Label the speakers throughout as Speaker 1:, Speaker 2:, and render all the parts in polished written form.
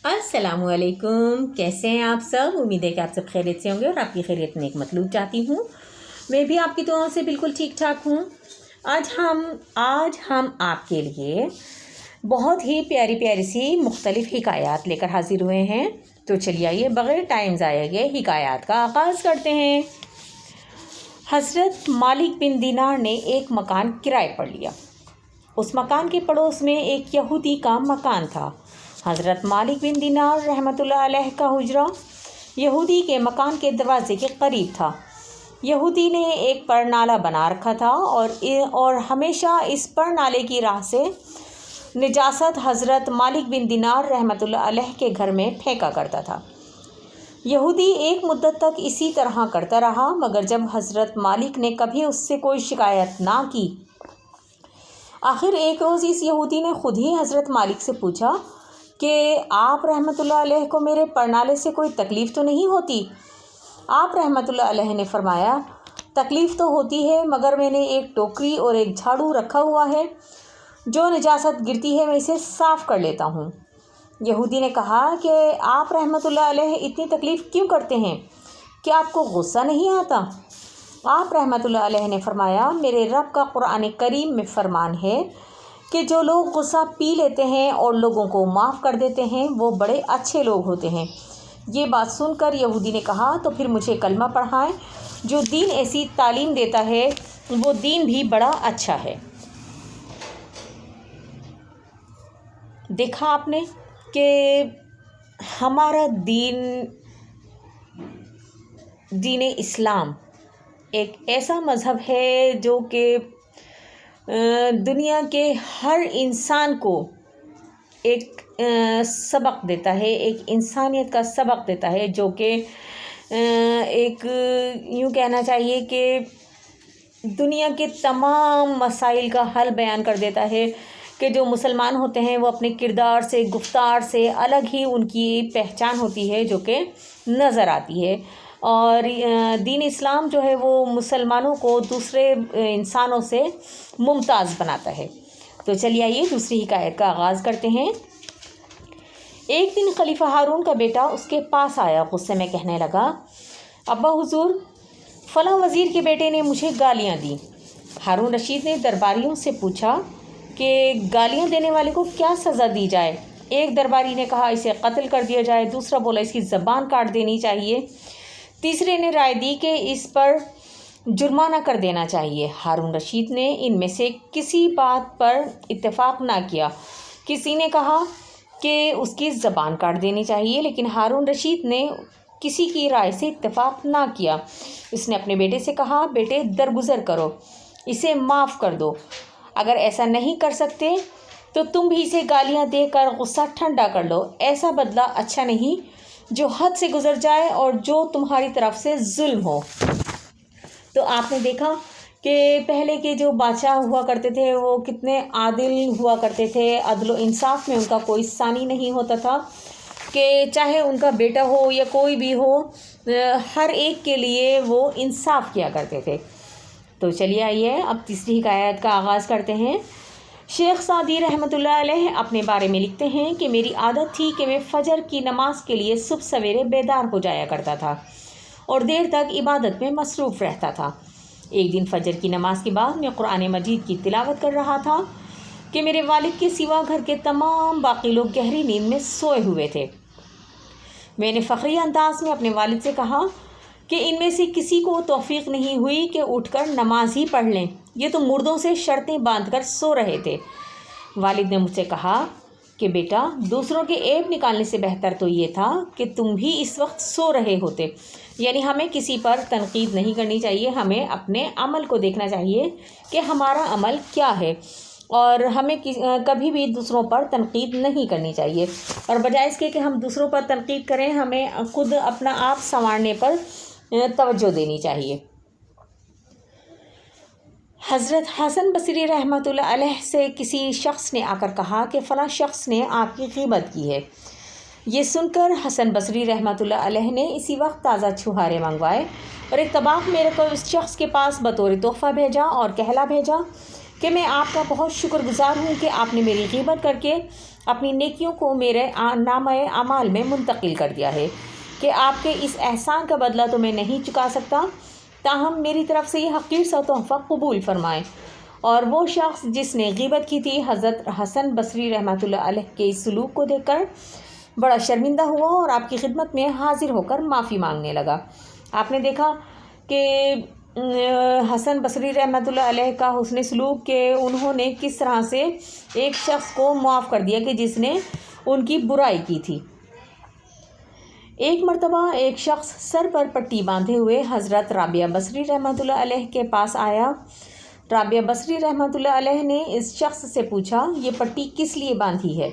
Speaker 1: अस्सलामु अलैकुम। कैसे हैं आप सब? उम्मीद है कि आप सब खैरियत से होंगे और आपकी खैरियत नेक मतलूब चाहती हूँ। मैं भी आपकी दुआओं से बिल्कुल ठीक ठाक हूँ। आज हम आपके लिए बहुत ही प्यारी प्यारी सी मुख्तलिफ़ हिकायात लेकर हाजिर हुए हैं। तो चलिए आइए बग़ैर टाइम ज़ाया किए हिकायात का आगाज़ करते हैं। हज़रत मालिक बिन दीनार ने एक मकान किराए पर लिया। उस मकान के पड़ोस में एक यहूदी का मकान था। हज़रत मालिक बिन दीनार रहमतुल्लाह अलैह का हुजरा यहूदी के मकान के दरवाज़े के करीब था। यहूदी ने एक परनाला बना रखा था और हमेशा इस परनाले की राह से निजासत हज़रत मालिक बिन दीनार रहमतुल्लाह अलैह के घर में फेंका करता था। यहूदी एक मुद्दत तक इसी तरह करता रहा, मगर जब हज़रत मालिक ने कभी उससे कोई शिकायत ना की, आखिर एक रोज़ इस यहूदी ने खुद ही हज़रत मालिक से पूछा कि आप रहमतुल्लाह अलैह को मेरे परनाले से कोई तकलीफ़ तो नहीं होती? आप रहमतुल्लाह अलैह ने फरमाया, तकलीफ़ तो होती है, मगर मैंने एक टोकरी और एक झाड़ू रखा हुआ है, जो निजासत गिरती है मैं इसे साफ़ कर लेता हूँ। यहूदी ने कहा कि आप रहमतुल्लाह अलैह इतनी तकलीफ़ क्यों करते हैं? क्या आपको गुस्सा नहीं आता? आप रहमतुल्लाह अलैह ने फरमाया, मेरे रब का कुरान करीम में फरमान है कि जो लोग गुस्सा पी लेते हैं और लोगों को माफ़ कर देते हैं वो बड़े अच्छे लोग होते हैं। ये बात सुनकर यहूदी ने कहा, तो फिर मुझे कलमा पढ़ाएं। जो दीन ऐसी तालीम देता है वो दीन भी बड़ा अच्छा है। देखा आपने कि हमारा दीन इस्लाम एक ऐसा मज़हब है जो कि दुनिया के हर इंसान को एक सबक देता है, एक इंसानियत का सबक देता है, जो कि एक यूँ कहना चाहिए कि दुनिया के तमाम मसाइल का हल बयान कर देता है कि जो मुसलमान होते हैं वो अपने किरदार से, गुफ्तार से अलग ही उनकी पहचान होती है जो कि नज़र आती है। और दीन इस्लाम जो है वो मुसलमानों को दूसरे इंसानों से मुमताज़ बनाता है। तो चलिए आइए दूसरी हिकायत का आगाज़ करते हैं। एक दिन खलीफा हारून का बेटा उसके पास आया, गुस्से में कहने लगा, अब्बा हुजूर, फ़लाँ वज़ीर के बेटे ने मुझे गालियाँ दी। हारून रशीद ने दरबारियों से पूछा कि गालियाँ देने वाले को क्या सज़ा दी जाए। एक दरबारी ने कहा इसे कत्ल कर दिया जाए, दूसरा बोला इसकी ज़बान काट देनी चाहिए, तीसरे ने राय दी कि इस पर जुर्माना कर देना चाहिए। हारून रशीद ने इनमें से किसी बात पर इत्तेफाक ना किया। किसी ने कहा कि उसकी ज़बान काट देनी चाहिए, लेकिन हारून रशीद ने किसी की राय से इत्तेफाक ना किया। उसने अपने बेटे से कहा, बेटे दरगुजर करो, इसे माफ़ कर दो। अगर ऐसा नहीं कर सकते तो तुम भी इसे गालियाँ देकर गुस्सा ठंडा कर लो। ऐसा बदला अच्छा नहीं जो हद से गुज़र जाए और जो तुम्हारी तरफ से जुल्म हो। तो आपने देखा कि पहले के जो बादशाह हुआ करते थे वो कितने आदिल हुआ करते थे। अदल व इंसाफ में उनका कोई सानी नहीं होता था कि चाहे उनका बेटा हो या कोई भी हो, हर एक के लिए वो इंसाफ किया करते थे। तो चलिए आइए अब तीसरी हिकायत का आगाज़ करते हैं। शेख सादी रहमतुल्लाह अलैह अपने बारे में लिखते हैं कि मेरी आदत थी कि मैं फ़जर की नमाज के लिए सुबह सवेरे बेदार हो जाया करता था और देर तक इबादत में मसरूफ़ रहता था। एक दिन फ़जर की नमाज के बाद मैं कुरान मजीद की तिलावत कर रहा था कि मेरे वालिद के सिवा घर के तमाम बाकी लोग गहरी नींद में सोए हुए थे। मैंने फ़खरी अंदाज में अपने वालिद से कहा कि इनमें से किसी को तौफीक नहीं हुई कि उठकर नमाज ही पढ़ लें, ये तो मुर्दों से शर्तें बांधकर सो रहे थे। वालिद ने मुझसे कहा कि बेटा, दूसरों के ऐब निकालने से बेहतर तो ये था कि तुम भी इस वक्त सो रहे होते। यानी हमें किसी पर तनकीद नहीं करनी चाहिए, हमें अपने अमल को देखना चाहिए कि हमारा अमल क्या है और हमें कभी भी दूसरों पर तनकीद नहीं करनी चाहिए। और बजाय इसके कि हम दूसरों पर तनकीद करें, हमें खुद अपना आप संवारने पर तवज्जो देनी चाहिए। हज़रत हसन बसरी रहमतुल्लाह अलैह से किसी शख्स ने आकर कहा कि फ़लाँ शख्स ने आपकी ग़ीबत की है। ये सुनकर हसन बसरी रहमतुल्लाह अलैह ने इसी वक्त ताज़ा छुहारे मंगवाए और एक तबाक मेरे को उस शख्स के पास बतौर तोहफ़ा भेजा और कहला भेजा कि मैं आपका बहुत शुक्रगुज़ार हूँ कि आपने मेरी ग़ीबत करके اپنی نیکیوں کو میرے نامہ اعمال میں منتقل کر دیا ہے کہ آپ کے اس احسان کا بدلہ تو میں نہیں چکا سکتا، تاہم میری طرف سے یہ حقیر سا تحفہ قبول فرمائیں۔ اور وہ شخص جس نے غیبت کی تھی حضرت حسن بصری رحمۃ اللہ علیہ کے اس سلوک کو دیکھ کر بڑا شرمندہ ہوا اور آپ کی خدمت میں حاضر ہو کر معافی مانگنے لگا۔ آپ نے دیکھا کہ حسن بصری رحمۃ اللہ علیہ کا حسن سلوک کہ انہوں نے کس طرح سے ایک شخص کو معاف کر دیا کہ جس نے ان کی برائی کی تھی۔ ایک مرتبہ ایک شخص سر پر پٹی باندھے ہوئے حضرت رابعہ بصری رحمۃ اللہ علیہ کے پاس آیا۔ رابعہ بصری رحمۃ اللہ علیہ نے اس شخص سے پوچھا، یہ پٹی کس لیے باندھی ہے؟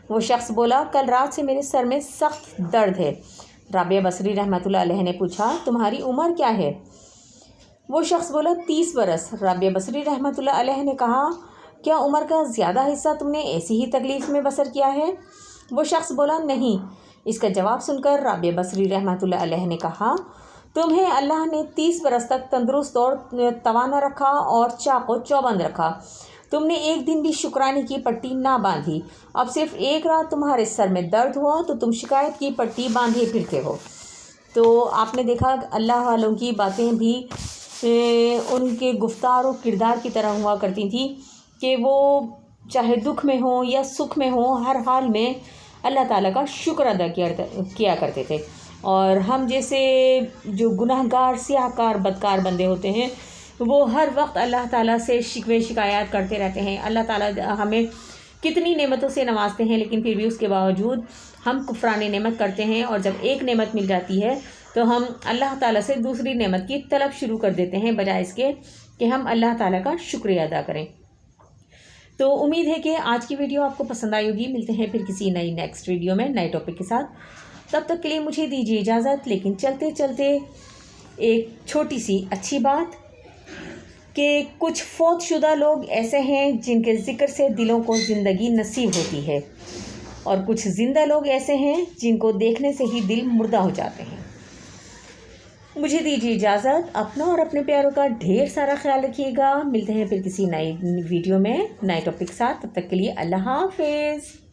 Speaker 1: وہ شخص بولا، کل رات سے میرے سر میں سخت درد ہے۔ رابعہ بصری رحمۃ اللہ علیہ نے پوچھا، تمہاری عمر کیا ہے؟ وہ شخص بولا، 30 برس۔ رابعہ بصری رحمۃ اللہ علیہ نے کہا، کیا عمر کا زیادہ حصہ تم نے ایسی ہی تکلیف میں بسر کیا ہے؟ وہ شخص بولا، نہیں۔ اس کا جواب سن کر رابعہ بصری رحمۃ اللہ علیہ نے کہا، تمہیں اللہ نے 30 برس تک تندرست اور توانا رکھا اور چاق و چوبند رکھا، تم نے ایک دن بھی شکرانے کی پٹی نہ باندھی، اب صرف ایک رات تمہارے سر میں درد ہوا تو تم شکایت کی پٹی باندھے پھرتے ہو۔ تو آپ نے دیکھا اللہ والوں کی باتیں بھی ان کے گفتار و کردار کی طرح ہوا کرتی تھیں کہ وہ چاہے دکھ میں ہوں یا سکھ میں ہوں، ہر حال میں اللہ تعالیٰ کا شکر ادا کیا کرتے تھے۔ اور ہم جیسے جو گناہ گار سیاہ کار بدکار بندے ہوتے ہیں وہ ہر وقت اللہ تعالیٰ سے شکوے شکایات کرتے رہتے ہیں۔ اللہ تعالیٰ ہمیں کتنی نعمتوں سے نوازتے ہیں لیکن پھر بھی اس کے باوجود ہم کفران نعمت کرتے ہیں، اور جب ایک نعمت مل جاتی ہے تو ہم اللہ تعالیٰ سے دوسری نعمت کی طلب شروع کر دیتے ہیں بجائے اس کے کہ ہم اللہ تعالیٰ کا شکریہ ادا کریں۔ تو امید ہے کہ آج کی ویڈیو آپ کو پسند آئی ہوگی۔ ملتے ہیں پھر کسی نئی نیکسٹ ویڈیو میں نئے ٹاپک کے ساتھ، تب تک کے لیے مجھے دیجیے اجازت۔ لیکن چلتے چلتے ایک چھوٹی سی اچھی بات کہ کچھ فوت شدہ لوگ ایسے ہیں جن کے ذکر سے دلوں کو زندگی نصیب ہوتی ہے، اور کچھ زندہ لوگ ایسے ہیں جن کو دیکھنے سے ہی دل مردہ ہو جاتے ہیں۔ مجھے دیجیے اجازت، اپنا اور اپنے پیاروں کا ڈھیر سارا خیال رکھیے گا۔ ملتے ہیں پھر کسی نئی ویڈیو میں نئے ٹاپک کے ساتھ، تب تک کے لیے اللہ حافظ۔